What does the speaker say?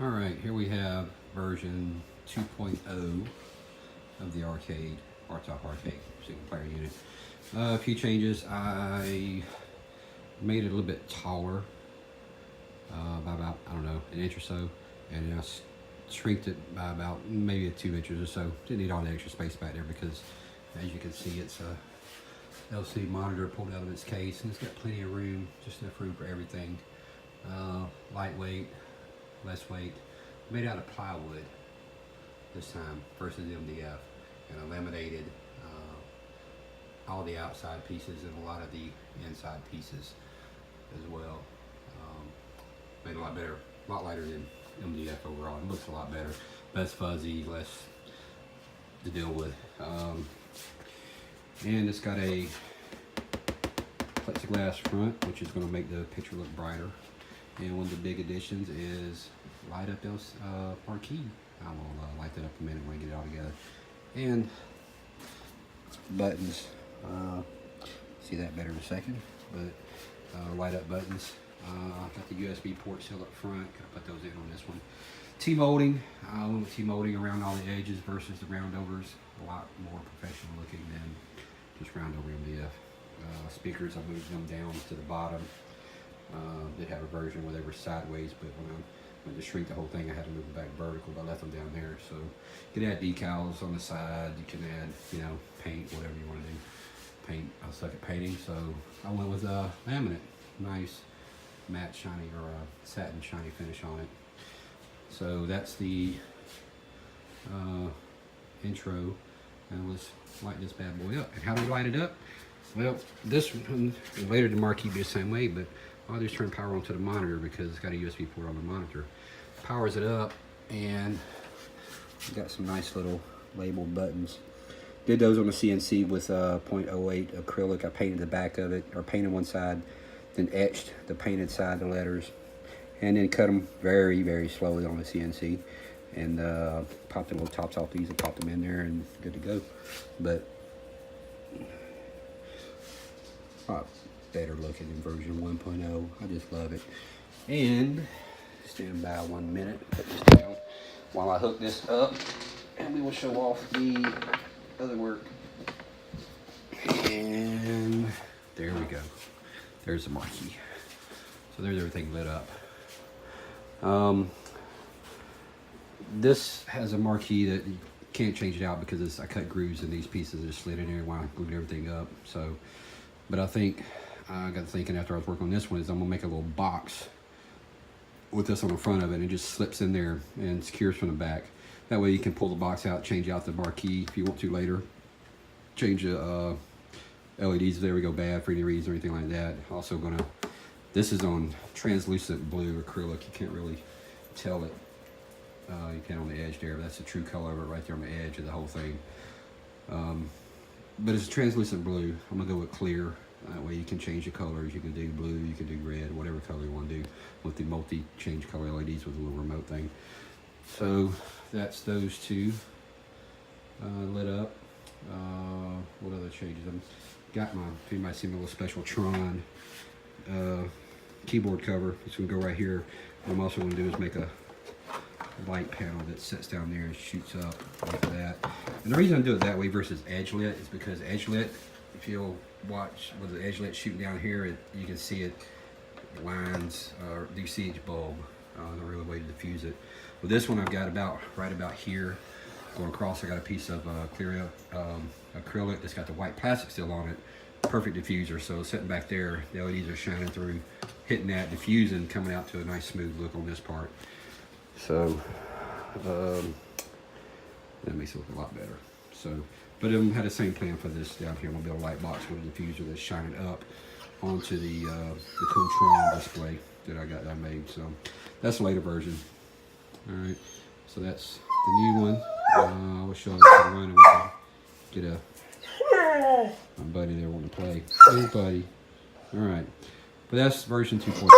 Alright, here we have version 2.0 of the arcade, Bartop Arcade, single player unit. A few changes. I made it a little bit taller, by about, I don't know, an inch or so, and then I shrinked it by about maybe 2 inches or so. Didn't need all the extra space back there because, as you can see, it's a LCD monitor pulled out of its case, and it's got plenty of room, just enough room for everything. Lightweight, less weight, made out of plywood this time versus MDF, and eliminated all the outside pieces and a lot of the inside pieces as well. Made a lot better, a lot lighter than MDF overall. It looks a lot better, less fuzzy, less to deal with. And it's got a plexiglass front, which is going to make the picture look brighter. And one of the big additions is light up those marquee. I will light that up in a minute when I get it all together. And buttons. See that better in a second. But light up buttons. Got the USB port still up front. Gotta put those in on this one. T-molding. I went with T-molding around all the edges versus the roundovers. A lot more professional looking than just roundover MDF. Speakers, I moved them down to the bottom. Did have a version where they were sideways, but when I went to shrink the whole thing, I had to move them back vertical, but I left them down there. So you can add decals on the side, you can add, you know, paint, whatever you want to do. Paint, I suck at painting, so I went with laminate. Nice matte shiny, or satin shiny finish on it. So that's the intro, and let's light this bad boy up. And how do we light it up? Well, this one, later the marquee be the same way, but all I do is turn power onto the monitor because it's got a USB port on the monitor. Powers it up, and got some nice little labeled buttons. Did those on the CNC with 0.08 acrylic. I painted the back of it, or painted one side, then etched the painted side, the letters, and then cut them very, very slowly on the CNC, and popped the little tops off these and popped them in there, and good to go. But a lot better looking in version 1.0. I just love it. And stand by 1 minute, put this down while I hook this up, and we will show off the other work. And there we go. There's the marquee. So there's everything lit up. This has a marquee that you can't change it out because I cut grooves in these pieces that slid in there while I glued everything up. So, but I think I got thinking after I was working on this one is I'm gonna make a little box with this on the front of it, and it just slips in there and secures from the back. That way you can pull the box out, change out the marquee if you want to later. Change the LEDs if they ever go bad for any reason or anything like that. Also gonna, this is on translucent blue acrylic. You can't really tell it. You can on the edge there, but that's the true color of it right there on the edge of the whole thing. But it's translucent blue. I'm gonna go with clear. That way you can change the colors. You can do blue, you can do red, whatever color you want to do with the multi-change color LEDs with a little remote thing. So that's those two lit up. What other changes? I've got my, if anybody see my little special Tron keyboard cover. It's gonna go right here. What I'm also gonna do is make a light panel that sits down there and shoots up like that. And the reason I do it that way versus edge lit is because edge lit, if you'll watch with the edge lit shooting down here, you can see it lines, you see each bulb. The real way to diffuse it. With this one, I've got right about here going across. I got a piece of clear acrylic that's got the white plastic still on it. Perfect diffuser. So sitting back there, the LEDs are shining through, hitting that, diffusing, coming out to a nice smooth look on this part. So that makes it look a lot better. So, but I had the same plan for this down here. I'm gonna build a light box with a diffuser that's shining up onto the cool Tron display that I made. So that's the later version. All right. So that's the new one. I will show you the one. Get my buddy there wanting to play. Hey, buddy. All right. But that's version 2.0.